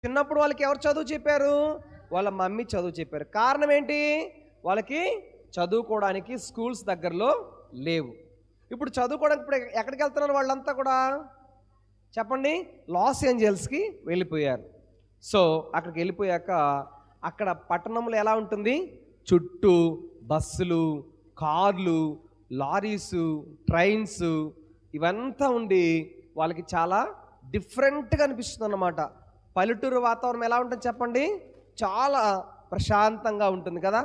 చిన్నప్పుడు వాళ్ళకి ఎవరు చదువు చెప్పారు? వాళ్ళ మమ్మీ చదువు చెప్పారు. కారణం ఏంటి? వాళ్ళకి చదువుకోవడానికి స్కూల్స్ దగ్గరలో లేవు. ఇప్పుడు చదువుకోవడానికి ఇప్పుడు ఎక్కడికి వెళ్తున్నారు వాళ్ళంతా కూడా చెప్పండి? లాస్ ఏంజల్స్కి వెళ్ళిపోయారు. సో అక్కడికి వెళ్ళిపోయాక అక్కడ పట్టణంలో ఎలా ఉంటుంది? చుట్టూ బస్సులు, కార్లు, లారీసు, ట్రైన్స్ ఇవంతా ఉండి వాళ్ళకి చాలా డిఫరెంట్గా అనిపిస్తుంది అన్నమాట. పల్లెటూరు వాతావరణం ఎలా ఉంటుంది చెప్పండి? చాలా ప్రశాంతంగా ఉంటుంది కదా,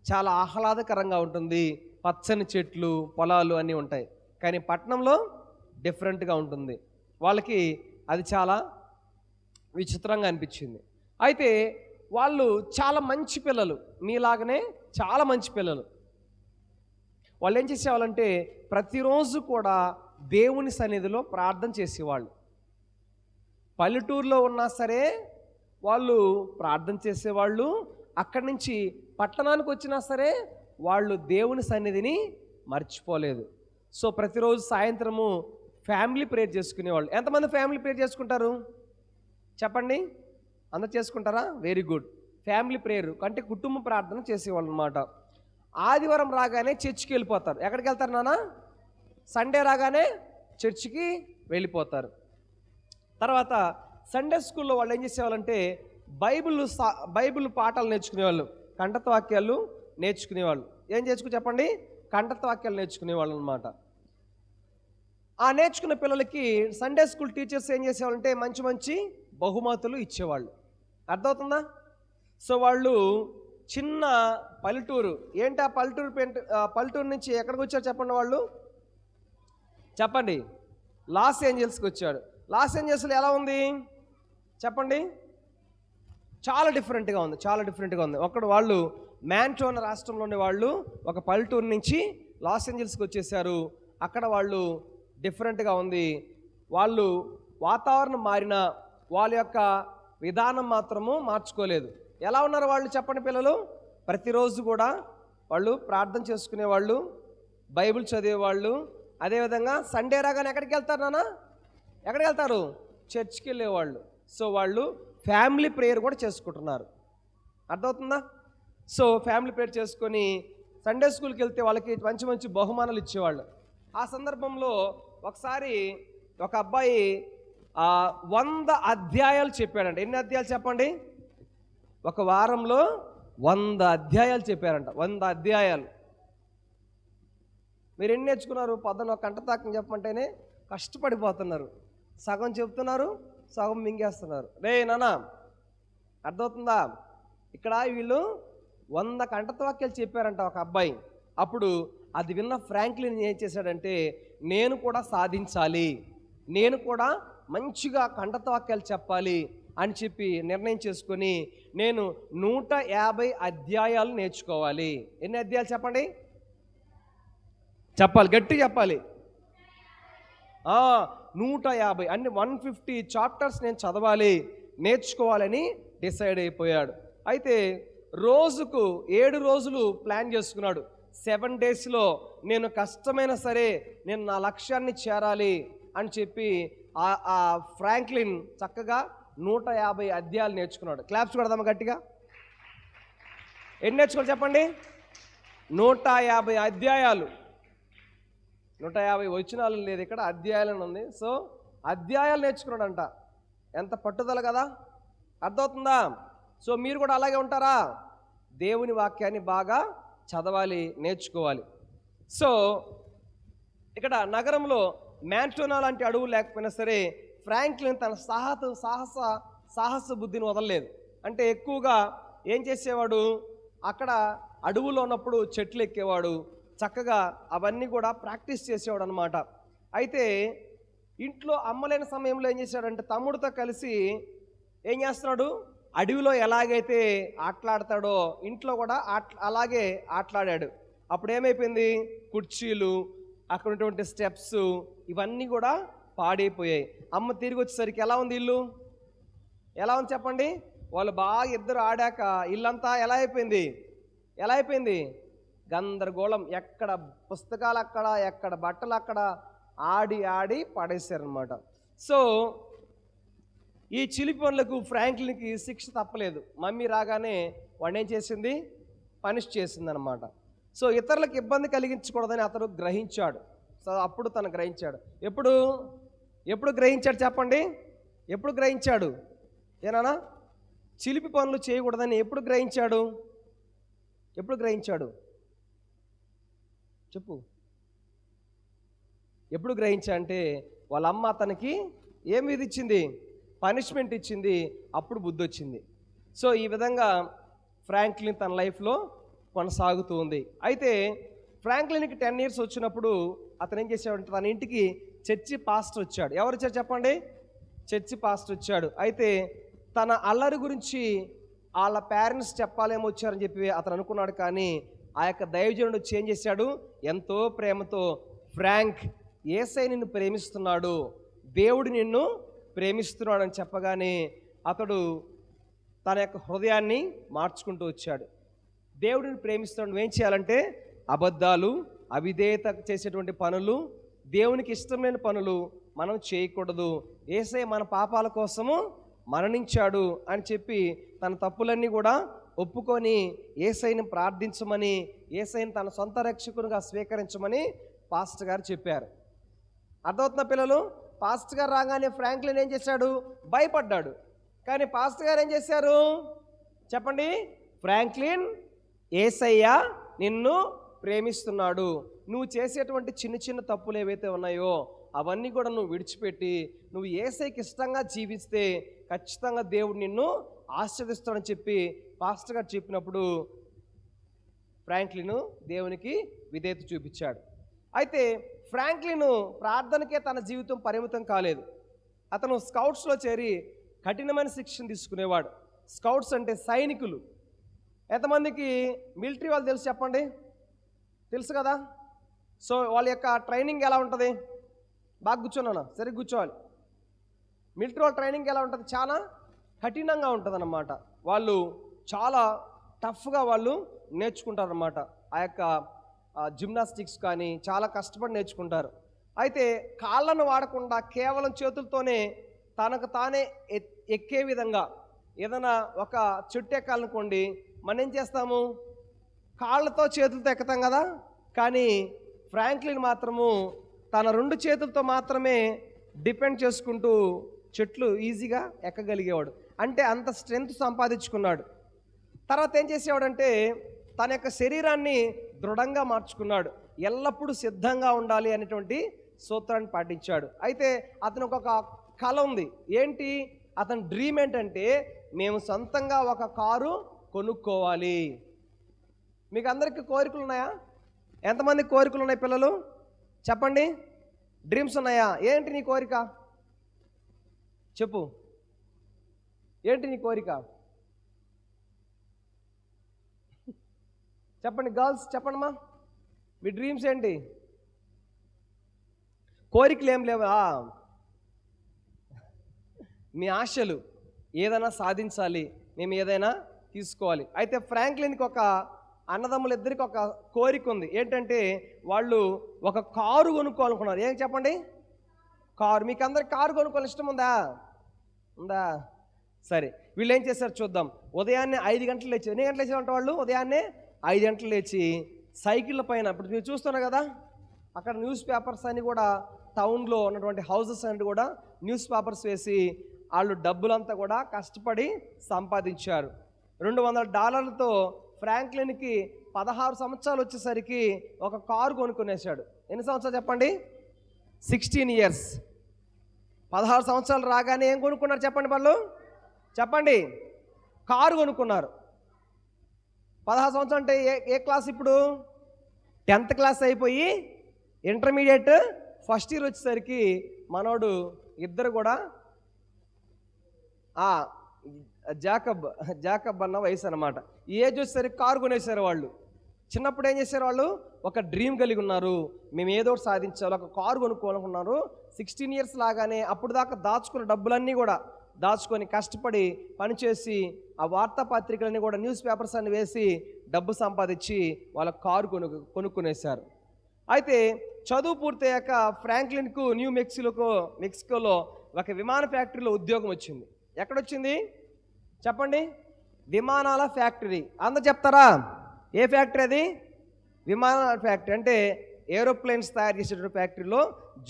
చాలా ఆహ్లాదకరంగా ఉంటుంది. పచ్చని చెట్లు, పొలాలు అన్నీ ఉంటాయి. కానీ పట్టణంలో డిఫరెంట్గా ఉంటుంది. వాళ్ళకి అది చాలా విచిత్రంగా అనిపించింది. అయితే వాళ్ళు చాలా మంచి పిల్లలు, మీలాగనే చాలా మంచి పిల్లలు. వాళ్ళు ఏం చేసేవాళ్ళంటే ప్రతిరోజు కూడా దేవుని సన్నిధిలో ప్రార్థన చేసేవాళ్ళు. పల్లెటూరులో ఉన్నా సరే వాళ్ళు ప్రార్థన చేసేవాళ్ళు. అక్కడి నుంచి పట్టణానికి వచ్చినా సరే వాళ్ళు దేవుని సన్నిధిని మర్చిపోలేదు. సో ప్రతిరోజు సాయంత్రము ఫ్యామిలీ ప్రేయర్ చేసుకునేవాళ్ళు. ఎంతమంది ఫ్యామిలీ ప్రేయర్ చేసుకుంటారు చెప్పండి? అందరు చేసుకుంటారా? Very good. ఫ్యామిలీ ప్రేయర్ అంటే కుటుంబ ప్రార్థన చేసేవాళ్ళు అనమాట. ఆదివారం రాగానే చర్చికి వెళ్ళిపోతారు. ఎక్కడికి వెళ్తారు నాన్న? సండే రాగానే చర్చికి వెళ్ళిపోతారు. తర్వాత సండే స్కూల్లో వాళ్ళు ఏం చేసేవాళ్ళంటే బైబిల్ పాఠాలు నేర్చుకునేవాళ్ళు, కంఠత వాక్యాలు నేర్చుకునేవాళ్ళు. ఏం చేసుకుని చెప్పండి? కంఠత వాక్యాలు నేర్చుకునేవాళ్ళు అనమాట. ఆ నేర్చుకున్న పిల్లలకి సండే స్కూల్ టీచర్స్ ఏం చేసేవాళ్ళంటే మంచి మంచి బహుమతులు ఇచ్చేవాళ్ళు. అర్థమవుతుందా? సో వాళ్ళు చిన్న పల్లెటూరు, ఏంటి ఆ పల్లెటూరు నుంచి ఎక్కడికి వచ్చారు చెప్పండి? వాళ్ళు చెప్పండి? లాస్ ఏంజల్స్కి వచ్చాడు. లాస్ ఏంజల్స్లో ఎలా ఉంది చెప్పండి? చాలా డిఫరెంట్గా ఉంది, చాలా డిఫరెంట్గా ఉంది. వాళ్ళు మ్యాంటోనా రాష్ట్రంలోని వాళ్ళు ఒక పల్లెటూరు నుంచి లాస్ ఏంజల్స్కి వచ్చేసారు. అక్కడ వాళ్ళు డిఫరెంట్గా ఉంది. వాళ్ళు వాతావరణం మారినా వాళ్ళ యొక్క విధానం మాత్రము మార్చుకోలేదు. ఎలా ఉన్నారు వాళ్ళు చెప్పండి పిల్లలు? ప్రతిరోజు కూడా వాళ్ళు ప్రార్థన చేసుకునేవాళ్ళు, బైబిల్ చదివేవాళ్ళు. అదేవిధంగా సండే రాగానే ఎక్కడికి వెళ్తారు నాన్న? ఎక్కడికి వెళ్తారు? చర్చ్కి వెళ్ళేవాళ్ళు. సో వాళ్ళు ఫ్యామిలీ ప్రేయర్ కూడా చేసుకుంటున్నారు. అర్థమవుతుందా? సో ఫ్యామిలీ ప్రేయర్ చేసుకొని సండే స్కూల్కి వెళ్తే వాళ్ళకి మంచి మంచి బహుమానాలు ఇచ్చేవాళ్ళు. ఆ సందర్భంలో ఒకసారి ఒక అబ్బాయి 100 అధ్యాయాలు చెప్పాడంట. ఎన్ని అధ్యాయాలు చెప్పండి? ఒక వారంలో 100 అధ్యాయాలు చెప్పారంట. 100 అధ్యాయాలు. మీరు ఎన్ని నేర్చుకున్నారు? పొద్దున ఒక కంటతాకం చెప్పమంటేనే కష్టపడిపోతున్నారు. సగం చెప్తున్నారు, సగం మింగేస్తున్నారు. రే నాన్న, అర్థమవుతుందా? ఇక్కడ వీళ్ళు 100 కంఠత వాక్యాలు చెప్పారంట ఒక అబ్బాయి. అప్పుడు అది విన్న ఫ్రాంక్లిన్ ఏం చేశాడంటే నేను కూడా సాధించాలి, నేను కూడా మంచిగా కంఠత వాక్యాలు చెప్పాలి అని చెప్పి నిర్ణయం చేసుకొని నేను 150 అధ్యాయాలు నేర్చుకోవాలి. ఎన్ని అధ్యాయాలు చెప్పండి? చెప్పాలి, గట్టి చెప్పాలి. 150 అన్ని 150 చాప్టర్స్ నేను చదవాలి, నేర్చుకోవాలని డిసైడ్ అయిపోయాడు. అయితే రోజుకు 7 రోజులు ప్లాన్ చేసుకున్నాడు. 7 డేస్లో నేను కష్టమైనా సరే నేను నా లక్ష్యాన్ని చేరాలి అని చెప్పి ఆ ఫ్రాంక్లిన్ చక్కగా 150 అధ్యాయాలు నేర్చుకున్నాడు. క్లాప్స్ కొడదామా గట్టిగా? ఎన్ని నేర్చుకోవాలి చెప్పండి? 150 అధ్యాయాలు. 150 వచనాలు లేదు, ఇక్కడ అధ్యాయాలను ఉంది. సో అధ్యాయాలు నేర్చుకున్నాడంట. ఎంత పట్టుదల కదా, అర్థమవుతుందా? సో మీరు కూడా అలాగే ఉంటారా? దేవుని వాక్యాన్ని బాగా చదవాలి, నేర్చుకోవాలి. సో ఇక్కడ నగరంలో మ్యాంటోనా లాంటి అడవు లేకపోయినా సరే ఫ్రాంక్లిన్ తన సాహస బుద్ధిని వదలలేదు. అంటే ఎక్కువగా ఏం చేసేవాడు? అక్కడ అడవులో ఉన్నప్పుడు చెట్లు ఎక్కేవాడు, చక్కగా అవన్నీ కూడా ప్రాక్టీస్ చేసేవాడు అనమాట. అయితే ఇంట్లో అమ్మలేని సమయంలో ఏం చేశాడంటే తమ్ముడితో కలిసి ఏం చేస్తున్నాడు? అడవిలో ఎలాగైతే ఆటలాడతాడో ఇంట్లో కూడా అలాగే ఆటలాడాడు. అప్పుడు ఏమైపోయింది? కుర్చీలు, అక్కడ ఉన్నటువంటి స్టెప్స్ ఇవన్నీ కూడా పాడైపోయాయి. అమ్మ తిరిగి వచ్చేసరికి ఎలా ఉంది ఇల్లు? ఎలా ఉంది చెప్పండి? వాళ్ళు బాగా ఇద్దరు ఆడాక ఇల్లంతా ఎలా అయిపోయింది? గందరగోళం. ఎక్కడ పుస్తకాలు అక్కడ, ఎక్కడ బట్టలు అక్కడ, ఆడి పడేశారనమాట. సో ఈ చిలిపి పనులకు ఫ్రాంక్లిన్కి శిక్ష తప్పలేదు. మమ్మీ రాగానే వాడిని ఏం చేసింది, పనిష్ చేసింది అనమాట. సో ఇతరులకు ఇబ్బంది కలిగించకూడదని అతడు గ్రహించాడు. సో అప్పుడు తను గ్రహించాడు. ఎప్పుడు గ్రహించాడు చెప్పండి? ఎప్పుడు గ్రహించాడు? ఏనా చిలిపి పనులు చేయకూడదని ఎప్పుడు గ్రహించాడు? చెప్పు. ఎప్పుడు గ్రహించా అంటే వాళ్ళ అమ్మ అతనికి ఏం విధించింది, పనిష్మెంట్ ఇచ్చింది. అప్పుడు బుద్ధి వచ్చింది. సో ఈ విధంగా ఫ్రాంక్లిన్ తన లైఫ్లో కొనసాగుతూ ఉంది. అయితే ఫ్రాంక్లిన్కి 10 years వచ్చినప్పుడు అతను ఏం చేశాడంటే తన ఇంటికి చర్చి పాస్టర్ వచ్చాడు. ఎవరు వచ్చారు చెప్పండి? చర్చి పాస్టర్ వచ్చాడు. అయితే తన అల్లరి గురించి వాళ్ళ పేరెంట్స్ చెప్పాలేమో వచ్చారని చెప్పి అతను అనుకున్నాడు. కానీ ఆ యొక్క దైవజనుడు చేంజ్ చేశాడు. ఎంతో ప్రేమతో, ఫ్రాంక్, యేసయ్య నిన్ను ప్రేమిస్తున్నాడు, దేవుడు నిన్ను ప్రేమిస్తున్నాడు అని చెప్పగానే అతడు తన యొక్క హృదయాన్ని మార్చుకుంటూ వచ్చాడు. దేవుడిని ప్రేమిస్తున్నాడు. నువ్వేం చేయాలంటే అబద్ధాలు, అవిధేయత చేసేటువంటి పనులు, దేవునికి ఇష్టమైన పనులు మనం చేయకూడదు. యేసయ్య మన పాపాల కోసము మరణించాడు అని చెప్పి తన తప్పులన్నీ కూడా ఒప్పుకొని యేసయ్యని ప్రార్థించమని, యేసయ్యని తన సొంత రక్షకునిగా స్వీకరించమని పాస్టర్ గారు చెప్పారు. అర్థమవుతున్న పిల్లలు? పాస్టర్ గారు రాగానే ఫ్రాంక్లిన్ ఏం చేశాడు, భయపడ్డాడు. కానీ పాస్టర్ గారు ఏం చేశారు చెప్పండి? ఫ్రాంక్లిన్, యేసయ్య నిన్ను ప్రేమిస్తున్నాడు, నువ్వు చేసేటువంటి చిన్న చిన్న తప్పులు ఏవైతే ఉన్నాయో అవన్నీ కూడా నువ్వు విడిచిపెట్టి నువ్వు యేసయ్యకి ఇష్టంగా జీవిస్తే ఖచ్చితంగా దేవుడు నిన్ను ఆశీర్వదిస్తాడని చెప్పి పాస్టర్ గారు చెప్పినప్పుడు ఫ్రాంక్లిన్ దేవునికి విధేయత చూపించాడు. అయితే ఫ్రాంక్లిన్ ప్రార్థనకే తన జీవితం పరిమితం కాలేదు. అతను స్కౌట్స్లో చేరి కఠినమైన శిక్షణ తీసుకునేవాడు. స్కౌట్స్ అంటే సైనికులు. ఎంతమందికి మిలిటరీ వాళ్ళు తెలుసు చెప్పండి? తెలుసు కదా. సో వాళ్ళ యొక్క ట్రైనింగ్ ఎలా ఉంటుంది? బాగా కూర్చోనా, సరిగ్గా కూర్చోవాలి. మిలిటరీ వాళ్ళ ట్రైనింగ్ ఎలా ఉంటుంది? చాలా కఠినంగా ఉంటుంది అన్నమాట. వాళ్ళు చాలా టఫ్గా వాళ్ళు నేర్చుకుంటారన్నమాట. ఆ యొక్క జిమ్నాస్టిక్స్ కానీ చాలా కష్టపడి నేర్చుకుంటారు. అయితే కాళ్ళను వాడకుండా కేవలం చేతులతోనే తనకు తానే ఎక్కే విధంగా ఏదైనా ఒక చెట్టు ఎక్కాలనుకోండి, మనం ఏం చేస్తాము, కాళ్ళతో చేతులతో ఎక్కుతాం కదా. కానీ ఫ్రాంక్లిన్ మాత్రము తన 2 చేతులతో మాత్రమే డిపెండ్ చేసుకుంటూ చెట్లు ఈజీగా ఎక్కగలిగేవాడు. అంటే అంత స్ట్రెంగ్త్ సంపాదించుకున్నాడు. తర్వాత ఏం చేసేవాడంటే తన యొక్క శరీరాన్ని దృఢంగా మార్చుకున్నాడు. ఎల్లప్పుడూ సిద్ధంగా ఉండాలి అనేటువంటి సూత్రాన్ని పాటించాడు. అయితే అతనికి ఒక కళ ఉంది. ఏంటి అతని డ్రీమ్? ఏంటంటే మేము సొంతంగా ఒక కారు కొనుక్కోవాలి. మీకు అందరికీ కోరికలు ఉన్నాయా? ఎంతమంది కోరికలు ఉన్నాయి పిల్లలు? చెప్పండి. డ్రీమ్స్ ఉన్నాయా? ఏంటి నీ కోరిక? చెప్పు, ఏంటి నీ కోరిక? చెప్పండి గర్ల్స్, చెప్పండమ్మా, మీ డ్రీమ్స్ ఏంటి? కోరికలు ఏం లేవా? మీ ఆశలు ఏదైనా సాధించాలి, మేము ఏదైనా తీసుకోవాలి. అయితే ఫ్రాంక్లిన్కి ఒక అన్నదమ్ములిద్దరికి ఒక కోరిక ఉంది. ఏంటంటే వాళ్ళు ఒక కారు కొనుక్కోవాలనుకున్నారు. ఏం చెప్పండి? కారు. మీకు అందరికి కారు కొనుక్కోవాలి ఇష్టం ఉందా? సరే, వీళ్ళు ఏం చేశారు చూద్దాం. ఉదయాన్నే 5 గంటలు లేచి, ఎన్ని గంటలు లేచారంటే వాళ్ళు ఉదయాన్నే 5 గంటలు లేచి సైకిళ్ళ పైన, ఇప్పుడు మీరు చూస్తున్నారు కదా అక్కడ న్యూస్ పేపర్స్ అన్ని కూడా, టౌన్లో ఉన్నటువంటి హౌసెస్ అన్ని కూడా న్యూస్ పేపర్స్ వేసి వాళ్ళు డబ్బులంతా కూడా కష్టపడి సంపాదించారు. $200 ఫ్రాంక్లిన్కి 16 సంవత్సరాలు వచ్చేసరికి ఒక కారు కొనుక్కునేశాడు. ఎన్ని సంవత్సరాలు చెప్పండి? 16 years. 16 సంవత్సరాలు రాగానే ఏం కొనుక్కున్నారు చెప్పండి వాళ్ళు? చెప్పండి. కారు కొనుక్కున్నారు. 16 సంవత్సరాలు అంటే ఏ క్లాస్ ఇప్పుడు? 10th క్లాస్ అయిపోయి ఇంటర్మీడియట్ ఫస్ట్ ఇయర్ వచ్చేసరికి మనోడు ఇద్దరు కూడా జాకబ్ అన్న వయసు అనమాట. ఈ ఏజ్ వచ్చేసరికి కారు కొనేసారు వాళ్ళు. చిన్నప్పుడు ఏం చేశారు వాళ్ళు? ఒక డ్రీమ్ కలిగి ఉన్నారు, మేము ఏదో ఒకటి సాధించాలి, ఒక కారు కొనుక్కోవాలనుకున్నారు. 16 years లాగానే అప్పుడు దాకా దాచుకున్న డబ్బులన్నీ కూడా దాచుకొని కష్టపడి పనిచేసి ఆ వార్తాపత్రికలన్నీ కూడా న్యూస్ పేపర్స్ అన్ని వేసి డబ్బు సంపాదించి వాళ్ళ కారు కొనుక్కునేశారు. అయితే చదువు పూర్తయ్యాక ఫ్రాంక్లిన్కు మెక్సికోలో ఒక విమాన ఫ్యాక్టరీలో ఉద్యోగం వచ్చింది. ఎక్కడొచ్చింది చెప్పండి? విమానాల ఫ్యాక్టరీ. అందరు చెప్తారా? ఏ ఫ్యాక్టరీ అది? విమానాల ఫ్యాక్టరీ. అంటే ఏరోప్లేన్స్ తయారు చేసేటువంటి ఫ్యాక్టరీలో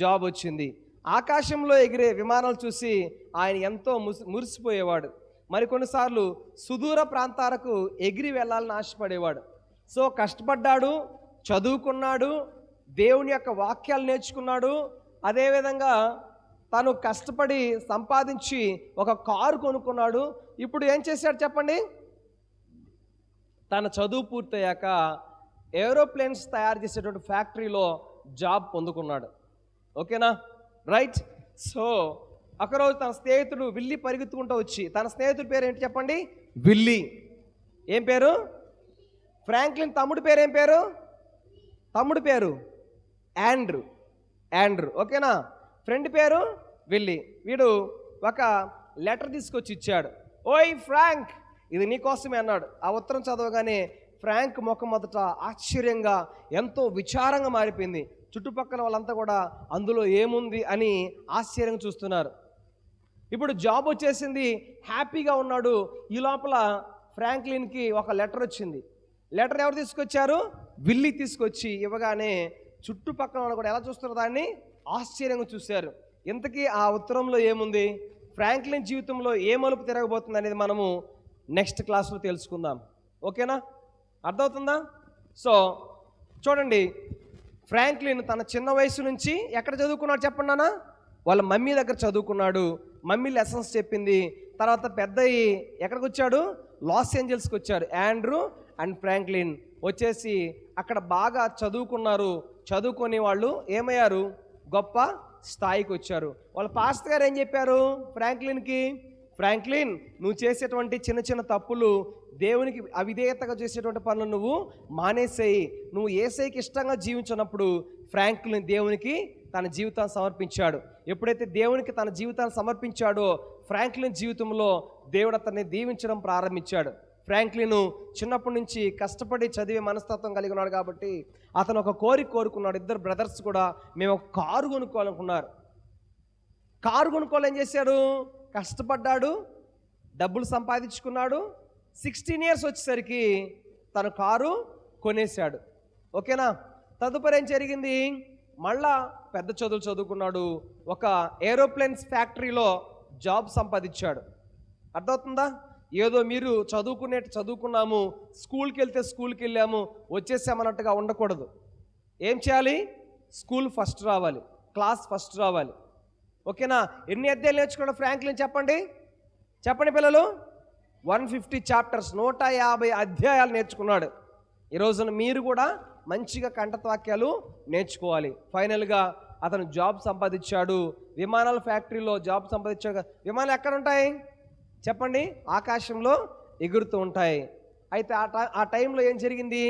జాబ్ వచ్చింది. ఆకాశంలో ఎగిరే విమానాలు చూసి ఆయన ఎంతో మురిసిపోయేవాడు. మరికొన్నిసార్లు సుదూర ప్రాంతాలకు ఎగిరి వెళ్ళాలని ఆశపడేవాడు. సో కష్టపడ్డాడు, చదువుకున్నాడు, దేవుని యొక్క వాక్యాలు నేర్చుకున్నాడు. అదేవిధంగా తను కష్టపడి సంపాదించి ఒక కారు కొనుక్కున్నాడు. ఇప్పుడు ఏం చేశాడు చెప్పండి? తన చదువు పూర్తయ్యాక ఏరోప్లేన్స్ తయారు చేసేటువంటి ఫ్యాక్టరీలో జాబ్ పొందుకున్నాడు. ఓకేనా? రైట్. సో ఒకరోజు తన స్నేహితుడు విల్లి పరిగెత్తుకుంటూ వచ్చి, తన స్నేహితుడి పేరు ఏంటి చెప్పండి? విల్లి. ఏం పేరు? ఫ్రాంక్లిన్ తమ్ముడి పేరు ఏం పేరు? తమ్ముడి పేరు యాండ్రూ. ఓకేనా? ఫ్రెండ్ పేరు విల్లి. వీడు ఒక లెటర్ తీసుకొచ్చి ఇచ్చాడు. ఓయ్ ఫ్రాంక్, ఇది నీకోసమే అన్నాడు. ఆ ఉత్తరం చదవగానే ఫ్రాంక్ ముఖం మొదట ఆశ్చర్యంగా, ఎంతో విచారంగా మారిపోయింది. చుట్టుపక్కల వాళ్ళంతా కూడా అందులో ఏముంది అని ఆశ్చర్యంగా చూస్తున్నారు. ఇప్పుడు జాబ్ వచ్చేసింది, హ్యాపీగా ఉన్నాడు. ఈ లోపల ఫ్రాంక్లిన్కి ఒక లెటర్ వచ్చింది. లెటర్ ఎవరు తీసుకొచ్చారు? విల్లి తీసుకొచ్చి ఇవ్వగానే చుట్టుపక్కల వాళ్ళు కూడా ఎలా చూస్తున్నారు? దాన్ని ఆశ్చర్యంగా చూశారు. ఇంతకీ ఆ ఉత్తరంలో ఏముంది? ఫ్రాంక్లిన్ జీవితంలో ఏ మలుపు తిరగబోతుంది అనేది మనము నెక్స్ట్ క్లాస్లో తెలుసుకుందాం. ఓకేనా? అర్థమవుతుందా? సో చూడండి, ఫ్రాంక్లిన్ తన చిన్న వయసు నుంచి ఎక్కడ చదువుకున్నాడు చెప్పండి నాన్న? వాళ్ళ మమ్మీ దగ్గర చదువుకున్నాడు. మమ్మీ లెసన్స్ చెప్పింది. తర్వాత పెద్ద ఎక్కడికి వచ్చాడు? లాస్ ఏంజల్స్కి వచ్చాడు. యాండ్రూ అండ్ ఫ్రాంక్లిన్ వచ్చేసి అక్కడ బాగా చదువుకున్నారు. చదువుకొని వాళ్ళు ఏమయ్యారు? గొప్ప స్థాయికి వచ్చారు. వాళ్ళ పాస్టర్ గారు ఏం చెప్పారు ఫ్రాంక్లిన్కి? ఫ్రాంక్లిన్, నువ్వు చేసేటువంటి చిన్న చిన్న తప్పులు, దేవునికి అవిధేయతగా చేసేటువంటి పనులు నువ్వు మానేసేయి. నువ్వు యేసయ్యకి ఇష్టంగా జీవించినప్పుడు ఫ్రాంక్లిన్ దేవునికి తన జీవితాన్ని సమర్పించాడు. ఎప్పుడైతే దేవునికి తన జీవితాన్ని సమర్పించాడో ఫ్రాంక్లిన్ జీవితంలో దేవుడు అతన్ని దీవించడం ప్రారంభించాడు. ఫ్రాంక్లిన్ చిన్నప్పటి నుంచి కష్టపడి చదివే మనస్తత్వం కలిగి ఉన్నాడు కాబట్టి అతను ఒక కోరుకున్నాడు. ఇద్దరు బ్రదర్స్ కూడా మేము ఒక కారు కొనుక్కోవాలనుకున్నారు. కారు కొనుక్కోవాలి. ఏం చేశాడు? కష్టపడ్డాడు, డబ్బులు సంపాదించుకున్నాడు. 16 years వచ్చేసరికి తను కారు కొనేశాడు. ఓకేనా? తదుపరి ఏం జరిగింది? మళ్ళా పెద్ద చదువులు చదువుకున్నాడు. ఒక ఏరోప్లేన్స్ ఫ్యాక్టరీలో జాబ్ సంపాదించాడు. అర్థమవుతుందా? ఏదో మీరు చదువుకున్నాము, స్కూల్కి వెళ్తే స్కూల్కి వెళ్ళాము, వచ్చేసామన్నట్టుగా ఉండకూడదు. ఏం చేయాలి? స్కూల్ ఫస్ట్ రావాలి, క్లాస్ ఫస్ట్ రావాలి. ఓకేనా? ఎన్ని అధ్యాయాలు నేర్చుకున్నాడు ఫ్రాంక్లిన్ చెప్పండి పిల్లలు? 150 chapters, 150 అధ్యాయాలు నేర్చుకున్నాడు. ఈ రోజున మీరు కూడా మంచిగా కంఠత్వాక్యాలు నేర్చుకోవాలి. ఫైనల్గా అతను జాబ్ సంపాదించాడు. విమానాల ఫ్యాక్టరీలో జాబ్ సంపాదించాడు. విమానాలు ఎక్కడ ఉంటాయి చెప్పండి? ఆకాశంలో ఎగురుతూ ఉంటాయి. అయితే ఆ టైంలో ఏం జరిగింది?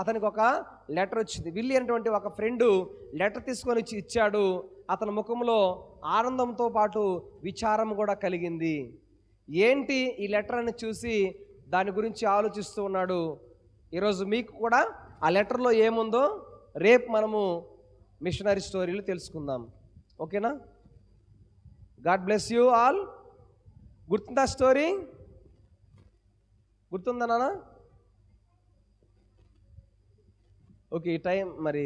అతనికి ఒక లెటర్ వచ్చింది. విల్లి అనేటువంటి ఒక ఫ్రెండు లెటర్ తీసుకొని ఇచ్చాడు. అతని ముఖంలో ఆనందంతో పాటు విచారం కూడా కలిగింది. ఏంటి ఈ లెటర్ అని చూసి దాని గురించి ఆలోచిస్తూ ఉన్నాడు. ఈరోజు మీకు కూడా ఆ లెటర్లో ఏముందో రేపు మనము మిషనరీ స్టోరీలు తెలుసుకుందాం. ఓకేనా? God bless you all. గుర్తుందా స్టోరీ? గుర్తుందా నాన్న? ఓకే, ఈ టైం మరి